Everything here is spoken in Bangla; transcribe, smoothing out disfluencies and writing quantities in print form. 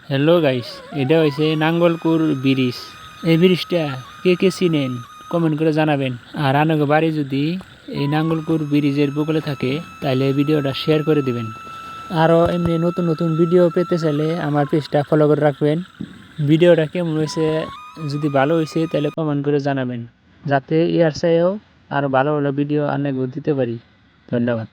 হ্যালো গাইস, এটা হয়েছে নাঙ্গলকুর ব্রিজ। এই ব্রিজটা কে কে চিনেন কমেন্ট করে জানাবেন। আর আনগো বাড়ি যদি এই নাঙ্গলকুর ব্রিজের বগলে থাকে তাহলে ভিডিওটা শেয়ার করে দিবেন। আরও এমনি নতুন নতুন ভিডিও পেতে চাইলে আমার পেজটা ফলো করে রাখবেন। ভিডিওটা কেমন হয়েছে, যদি ভালো হয়েছে তাহলে কমেন্ট করে জানাবেন, যাতে ইয়ার চাইও আরও ভালো ভালো ভিডিও আনগো দিতে পারি। ধন্যবাদ।